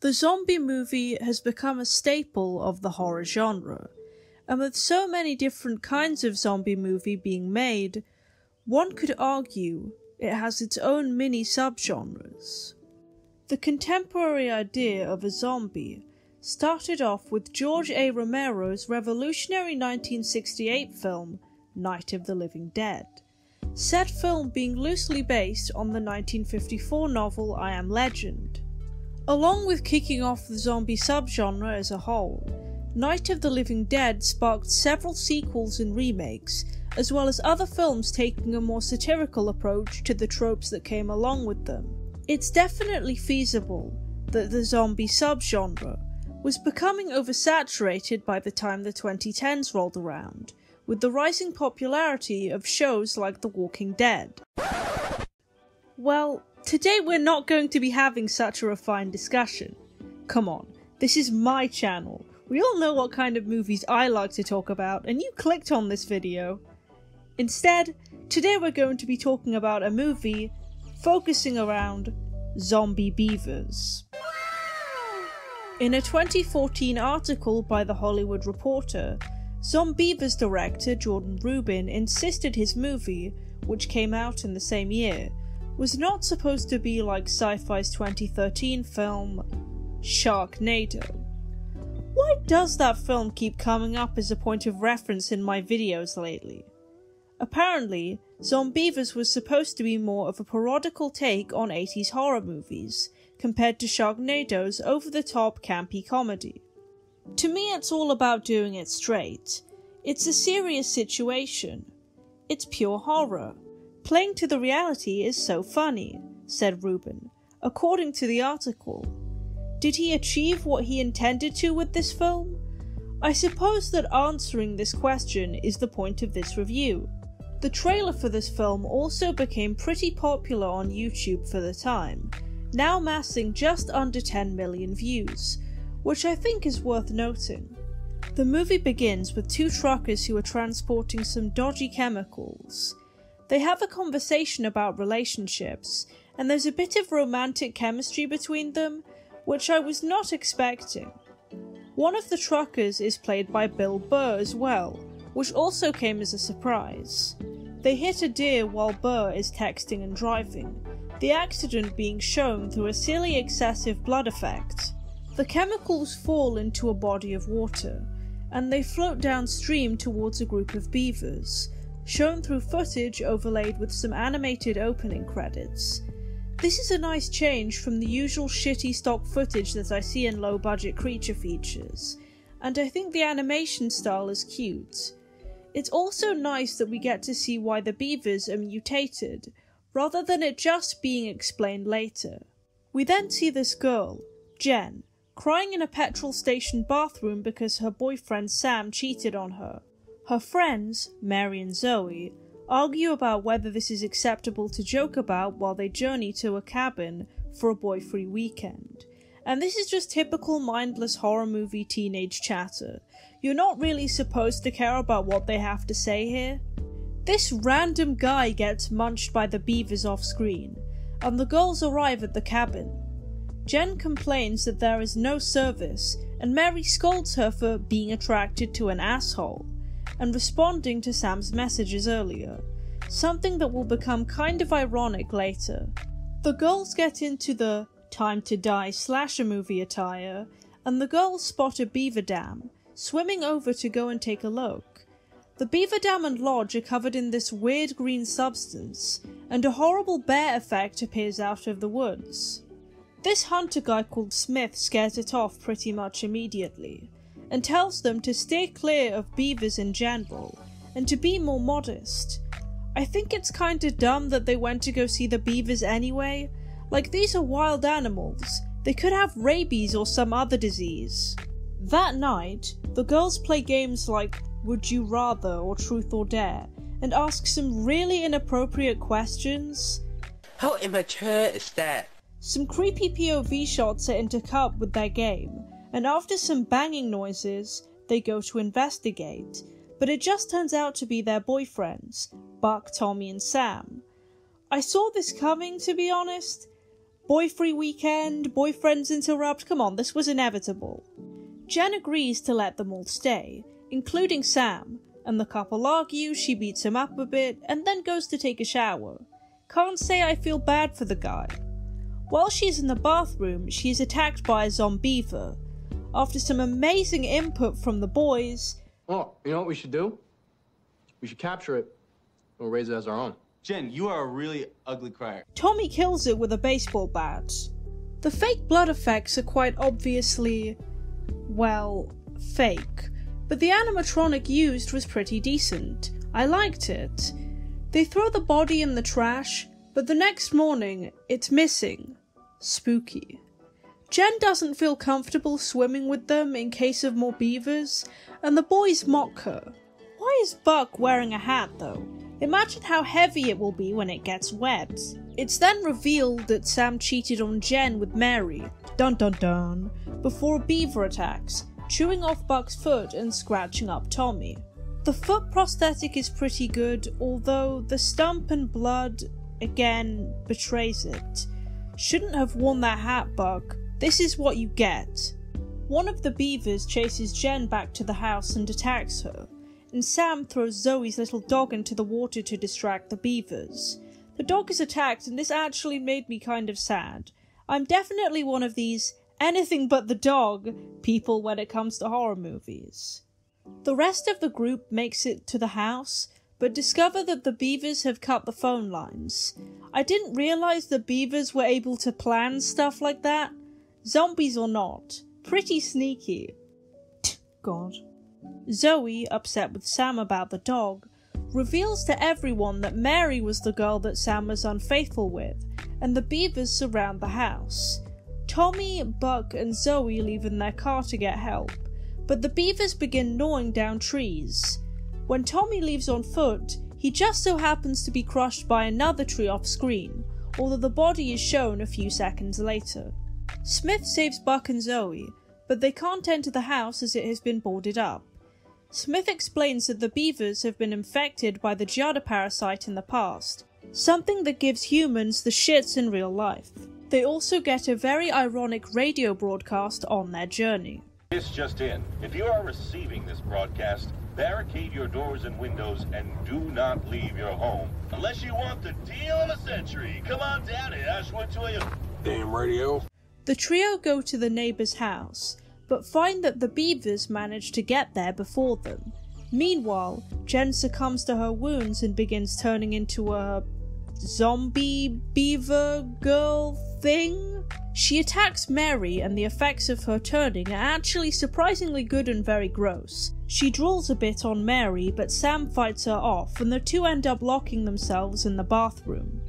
The zombie movie has become a staple of the horror genre, and with so many different kinds of zombie movie being made, one could argue it has its own mini subgenres. The contemporary idea of a zombie started off with George A. Romero's revolutionary 1968 film Night of the Living Dead, said film being loosely based on the 1954 novel I Am Legend. Along with kicking off the zombie subgenre as a whole, Night of the Living Dead sparked several sequels and remakes, as well as other films taking a more satirical approach to the tropes that came along with them. It's definitely feasible that the zombie subgenre was becoming oversaturated by the time the 2010s rolled around, with the rising popularity of shows like The Walking Dead. Well, today we're not going to be having such a refined discussion. Come on, this is my channel. We all know what kind of movies I like to talk about, and you clicked on this video. Instead, today we're going to be talking about a movie focusing around zombie beavers. In a 2014 article by The Hollywood Reporter, Zombeavers director Jordan Rubin insisted his movie, which came out in the same year, was not supposed to be like sci-fi's 2013 film Sharknado. Why does that film keep coming up as a point of reference in my videos lately? Apparently, Zombeavers was supposed to be more of a parodical take on 80s horror movies, compared to Sharknado's over-the-top campy comedy. To me, it's all about doing it straight. It's a serious situation. It's pure horror. Playing to the reality is so funny, said Rubin, according to the article. Did he achieve what he intended to with this film? I suppose that answering this question is the point of this review. The trailer for this film also became pretty popular on YouTube for the time, now massing just under 10 million views, which I think is worth noting. The movie begins with two truckers who are transporting some dodgy chemicals. They have a conversation about relationships, and there's a bit of romantic chemistry between them, which I was not expecting. One of the truckers is played by Bill Burr as well, which also came as a surprise. They hit a deer while Burr is texting and driving, the accident being shown through a silly excessive blood effect. The chemicals fall into a body of water, and they float downstream towards a group of beavers, shown through footage overlaid with some animated opening credits. This is a nice change from the usual shitty stock footage that I see in low-budget creature features, and I think the animation style is cute. It's also nice that we get to see why the beavers are mutated, rather than it just being explained later. We then see this girl, Jen, crying in a petrol station bathroom because her boyfriend Sam cheated on her. Her friends, Mary and Zoe, argue about whether this is acceptable to joke about while they journey to a cabin for a boy-free weekend. And this is just typical mindless horror movie teenage chatter. You're not really supposed to care about what they have to say here. This random guy gets munched by the beavers off screen, and the girls arrive at the cabin. Jen complains that there is no service, and Mary scolds her for being attracted to an asshole, and responding to Sam's messages earlier, something that will become kind of ironic later. The girls get into the time to die slasher movie attire, and the girls spot a beaver dam, swimming over to go and take a look. The beaver dam and lodge are covered in this weird green substance, and a horrible bear effect appears out of the woods. This hunter guy called Smith scares it off pretty much immediately, and tells them to stay clear of beavers in general, and to be more modest. I think it's kinda dumb that they went to go see the beavers anyway. Like, these are wild animals. They could have rabies or some other disease. That night, the girls play games like Would You Rather or Truth or Dare, and ask some really inappropriate questions. How immature is that? Some creepy POV shots are intercut with their game, and after some banging noises, they go to investigate, but it just turns out to be their boyfriends, Buck, Tommy and Sam. I saw this coming, to be honest. Boy-free weekend, boyfriends interrupt, come on, this was inevitable. Jen agrees to let them all stay, including Sam, and the couple argue, she beats him up a bit, and then goes to take a shower. Can't say I feel bad for the guy. While she's in the bathroom, she's attacked by a Zombeaver. After some amazing input from the boys... Oh, you know what we should do? We should capture it, and we'll raise it as our own. Jen, you are a really ugly crier. Tommy kills it with a baseball bat. The fake blood effects are quite obviously, well, fake, but the animatronic used was pretty decent. I liked it. They throw the body in the trash, but the next morning, it's missing. Spooky. Jen doesn't feel comfortable swimming with them in case of more beavers, and the boys mock her. Why is Buck wearing a hat though? Imagine how heavy it will be when it gets wet. It's then revealed that Sam cheated on Jen with Mary, dun dun dun, before a beaver attacks, chewing off Buck's foot and scratching up Tommy. The foot prosthetic is pretty good, although the stump and blood, again, betrays it. Shouldn't have worn that hat, Buck. This is what you get. One of the beavers chases Jen back to the house and attacks her, and Sam throws Zoe's little dog into the water to distract the beavers. The dog is attacked, and this actually made me kind of sad. I'm definitely one of these anything but the dog people when it comes to horror movies. The rest of the group makes it to the house, but discover that the beavers have cut the phone lines. I didn't realise the beavers were able to plan stuff like that. Zombies or not. Pretty sneaky. God. Zoe, upset with Sam about the dog, reveals to everyone that Mary was the girl that Sam was unfaithful with, and the beavers surround the house. Tommy, Buck, and Zoe leave in their car to get help, but the beavers begin gnawing down trees. When Tommy leaves on foot, he just so happens to be crushed by another tree off screen, although the body is shown a few seconds later. Smith saves Buck and Zoe, but they can't enter the house as it has been boarded up. Smith explains that the beavers have been infected by the Giada parasite in the past, something that gives humans the shits in real life. They also get a very ironic radio broadcast on their journey. This just in. If you are receiving this broadcast, barricade your doors and windows and do not leave your home. Unless you want the deal of the century. Come on down here, Ashwood to you. Damn radio. The trio go to the neighbour's house, but find that the beavers manage to get there before them. Meanwhile, Jen succumbs to her wounds and begins turning into a zombie beaver girl thing? She attacks Mary, and the effects of her turning are actually surprisingly good and very gross. She drools a bit on Mary, but Sam fights her off, and the two end up locking themselves in the bathroom.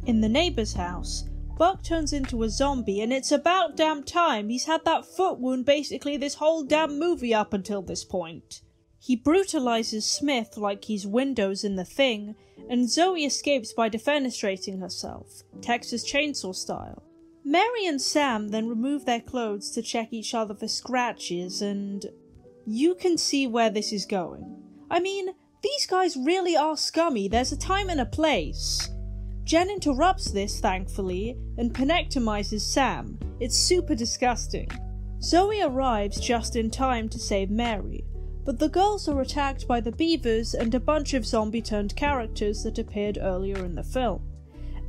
In the neighbour's house, Buck turns into a zombie, and it's about damn time. He's had that foot wound basically this whole damn movie up until this point. He brutalizes Smith like he's Windows in The Thing, and Zoe escapes by defenestrating herself, Texas Chainsaw style. Mary and Sam then remove their clothes to check each other for scratches, and you can see where this is going. I mean, these guys really are scummy. There's a time and a place. Jen interrupts this, thankfully, and penectomizes Sam. It's super disgusting. Zoe arrives just in time to save Mary, but the girls are attacked by the beavers and a bunch of zombie-turned characters that appeared earlier in the film.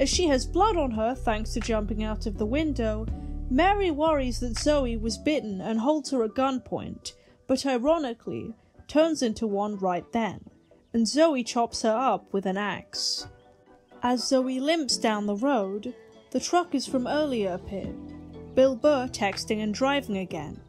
As she has blood on her thanks to jumping out of the window, Mary worries that Zoe was bitten and holds her at gunpoint, but ironically, turns into one right then, and Zoe chops her up with an axe. As Zoe limps down the road, the truckers from earlier appear, Bill Burr texting and driving again.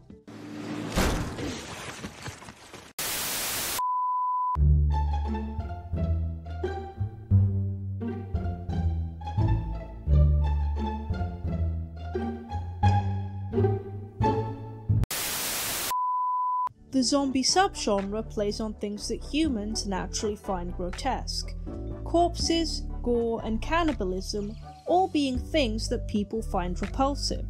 The zombie subgenre plays on things that humans naturally find grotesque. Corpses, gore, and cannibalism all being things that people find repulsive.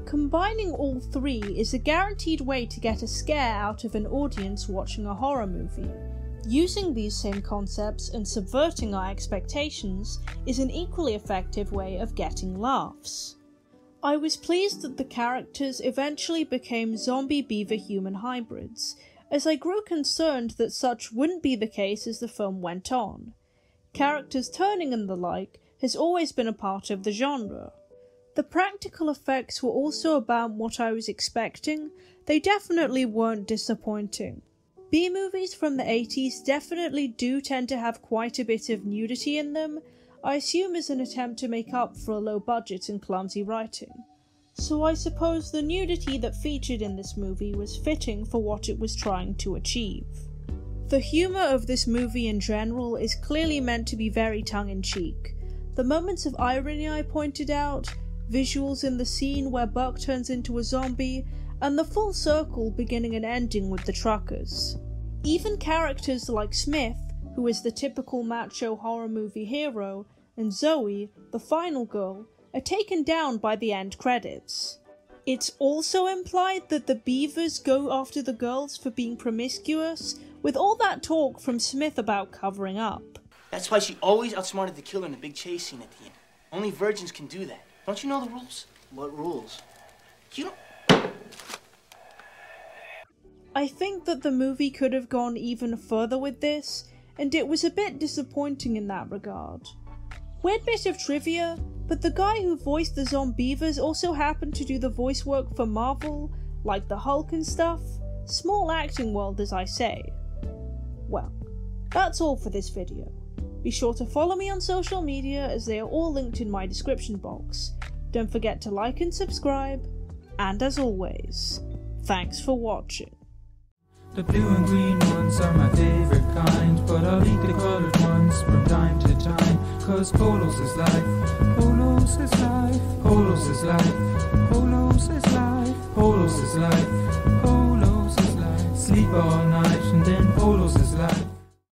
Combining all three is a guaranteed way to get a scare out of an audience watching a horror movie. Using these same concepts and subverting our expectations is an equally effective way of getting laughs. I was pleased that the characters eventually became zombie beaver human hybrids, as I grew concerned that such wouldn't be the case as the film went on. Characters turning and the like has always been a part of the genre. The practical effects were also about what I was expecting. They definitely weren't disappointing. B-movies from the 80s definitely do tend to have quite a bit of nudity in them, I assume as an attempt to make up for a low budget and clumsy writing. So I suppose the nudity that featured in this movie was fitting for what it was trying to achieve. The humour of this movie in general is clearly meant to be very tongue-in-cheek. The moments of irony I pointed out, visuals in the scene where Buck turns into a zombie, and the full circle beginning and ending with the truckers. Even characters like Smith, who is the typical macho horror movie hero, and Zoe, the final girl, are taken down by the end credits. It's also implied that the Beavers go after the girls for being promiscuous, with all that talk from Smith about covering up. That's why she always outsmarted the killer in the big chase scene at the end. Only virgins can do that. Don't you know the rules? What rules? You don't... I think that the movie could have gone even further with this, and it was a bit disappointing in that regard. Weird bit of trivia, but the guy who voiced the Zombeavers also happened to do the voice work for Marvel, like the Hulk and stuff. Small acting world, as I say. Well, that's all for this video. Be sure to follow me on social media as they are all linked in my description box. Don't forget to like and subscribe, and as always, thanks for watching. The blue and green ones are my favorite kind, but I'll eat the colored ones from time to time, 'cause polos is life, polos is life, polos is life, polos is life, polos is life, polos is life. Sleep all night.